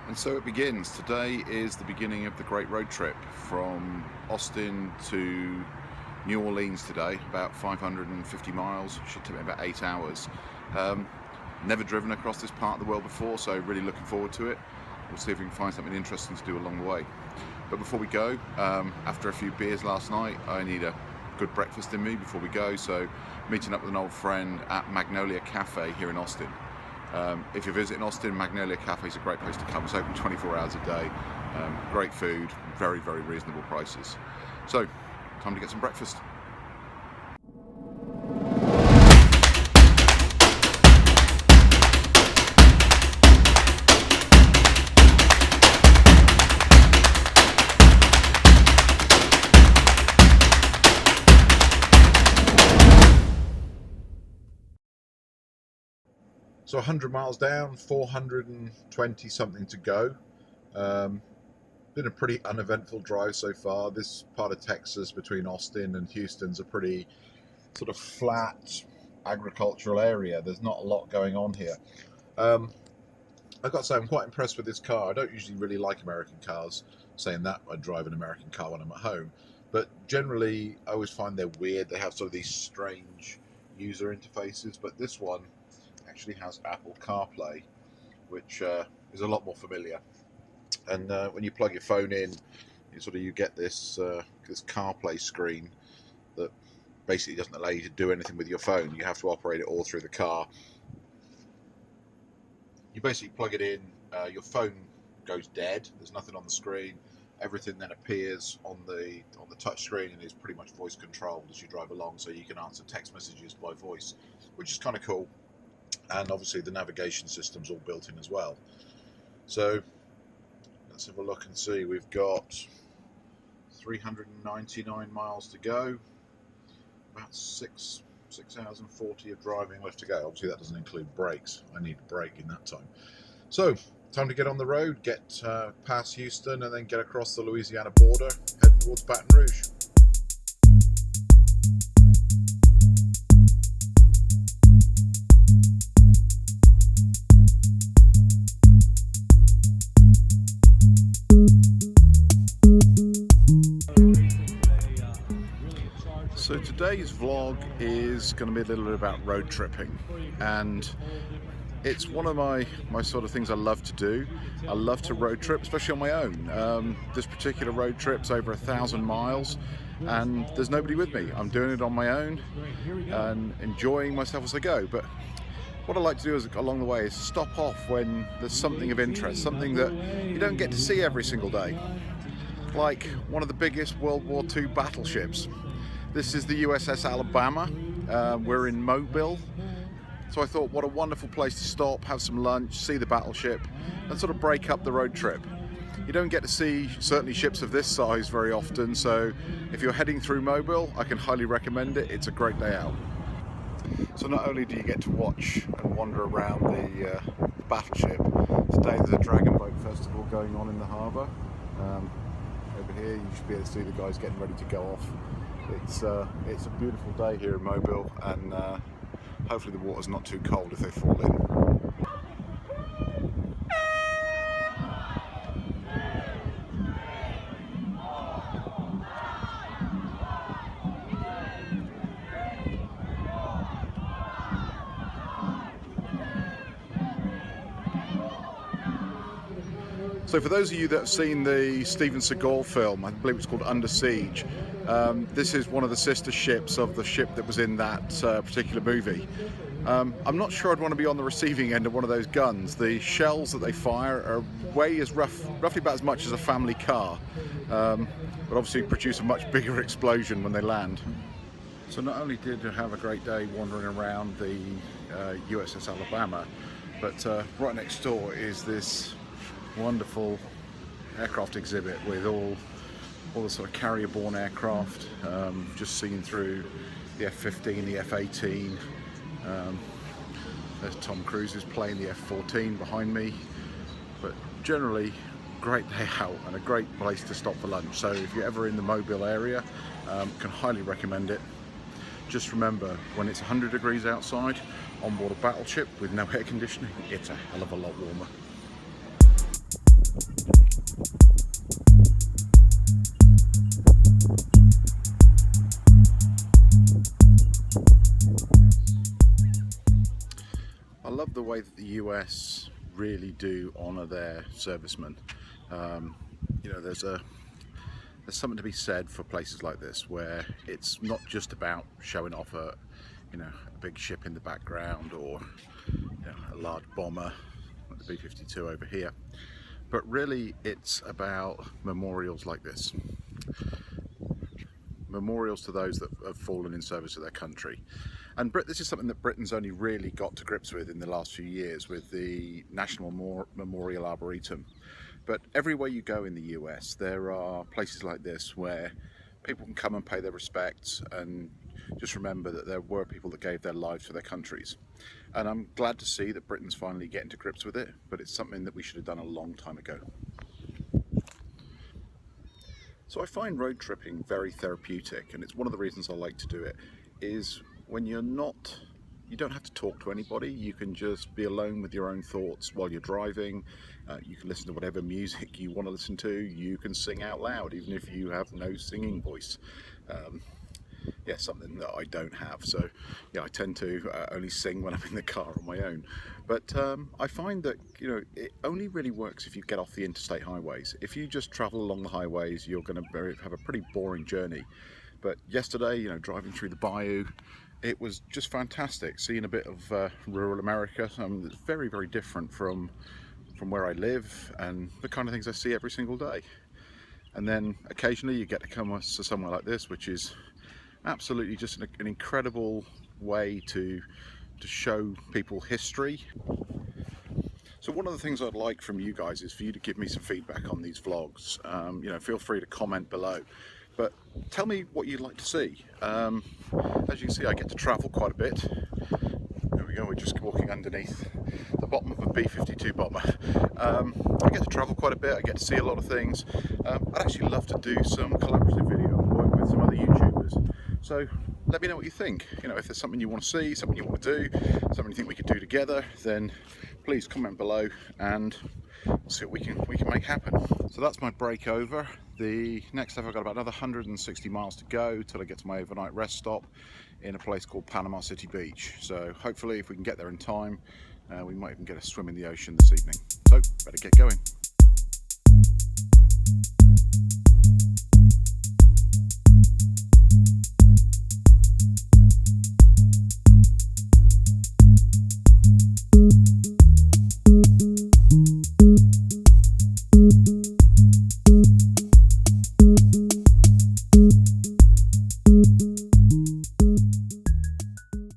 And so it begins. Today is the beginning of the great road trip from Austin to New Orleans today, about 550 miles, should take me about 8 hours. Never driven across this part of the world before, so really looking forward to it. We'll see if we can find something interesting to do along the way. But before we go, after a few beers last night, I need a good breakfast in me before we go, so meeting up with an old friend at Magnolia Cafe here in Austin. If you're visiting Austin, Magnolia Cafe is a great place to come. It's open 24 hours a day, great food, very, very reasonable prices. So, time to get some breakfast. So 100 miles down, 420 something to go. Been a pretty uneventful drive so far. This part of Texas between Austin and Houston's a pretty sort of flat agricultural area. There's not a lot going on here. I've got to say, I'm quite impressed with this car. I don't usually really like American cars. Saying that, I drive an American car when I'm at home. But generally, I always find they're weird. They have sort of these strange user interfaces. But this one actually has Apple CarPlay, which is a lot more familiar. And when you plug your phone in, you get this this CarPlay screen that basically doesn't allow you to do anything with your phone. You have to operate it all through the car. You basically plug it in, your phone goes dead. There's nothing on the screen. Everything then appears on the touch screen and is pretty much voice controlled as you drive along. So you can answer text messages by voice, which is kind of cool. And obviously the navigation system's all built in as well. So let's have a look and see. We've got 399 miles to go, about 6 hours and 40 of driving left to go. Obviously that doesn't include brakes. I need a brake in that time. So time to get on the road, get past Houston and then get across the Louisiana border, heading towards Baton Rouge. So today's vlog is going to be a little bit about road tripping, and it's one of my sort of things I love to do. I love to road trip, especially on my own. This particular road trip's over 1,000 miles and there's nobody with me. I'm doing it on my own and enjoying myself as I go. But what I like to do along the way is stop off when there's something of interest, something that you don't get to see every single day. Like one of the biggest World War II battleships. This is the USS Alabama. We're in Mobil. So I thought, what a wonderful place to stop, have some lunch, see the battleship, and sort of break up the road trip. You don't get to see certainly ships of this size very often, so if you're heading through Mobil, I can highly recommend it. It's a great day out. So not only do you get to watch and wander around the battleship, today there's a dragon boat festival going on in the harbour. Over here you should be able to see the guys getting ready to go off. It's a beautiful day here in Mobil, and hopefully the water's not too cold if they fall in. So for those of you that have seen the Steven Seagal film, I believe it's called Under Siege, this is one of the sister ships of the ship that was in that particular movie. I'm not sure I'd want to be on the receiving end of one of those guns. The shells that they fire weigh roughly about as much as a family car, but obviously produce a much bigger explosion when they land. So not only did I have a great day wandering around the USS Alabama, but right next door is this wonderful aircraft exhibit with all the sort of carrier-borne aircraft. Just seen through the F-15, the F-18. There's Tom Cruise's plane, the F-14 behind me. But generally, great day out and a great place to stop for lunch. So if you're ever in the Mobil area, can highly recommend it. Just remember, when it's 100 degrees outside, on board a battleship with no air conditioning, it's a hell of a lot warmer. US really do honour their servicemen. You know, there's something to be said for places like this where it's not just about showing off a big ship in the background, or a large bomber like the B-52 over here, but really it's about memorials like this. Memorials to those that have fallen in service to their country. And this is something that Britain's only really got to grips with in the last few years with the National Memorial Arboretum. But everywhere you go in the US, there are places like this where people can come and pay their respects and just remember that there were people that gave their lives for their countries. And I'm glad to see that Britain's finally getting to grips with it, but it's something that we should have done a long time ago. So I find road tripping very therapeutic, and it's one of the reasons I like to do it, is when you don't have to talk to anybody. You can just be alone with your own thoughts while you're driving. You can listen to whatever music you want to listen to. You can sing out loud, even if you have no singing voice. Yeah, something that I don't have. So yeah, I tend to only sing when I'm in the car on my own. But I find that it only really works if you get off the interstate highways. If you just travel along the highways, you're going to have a pretty boring journey. But yesterday, driving through the bayou, it was just fantastic, seeing a bit of rural America. It's very, very different from where I live and the kind of things I see every single day. And then occasionally you get to come to somewhere like this, which is absolutely just an incredible way to show people history. So one of the things I'd like from you guys is for you to give me some feedback on these vlogs. Feel free to comment below. But tell me what you'd like to see. As you can see, I get to travel quite a bit. There we go, we're just walking underneath the bottom of a B-52 bomber. I get to travel quite a bit, I get to see a lot of things. I'd actually love to do some collaborative video and work with some other YouTubers. So let me know what you think. If there's something you want to see, something you want to do, something you think we could do together, then please comment below and we'll see what we can make happen. So that's my break over. The next step, I've got about another 160 miles to go till I get to my overnight rest stop in a place called Panama City Beach. So hopefully if we can get there in time, we might even get a swim in the ocean this evening. So better get going.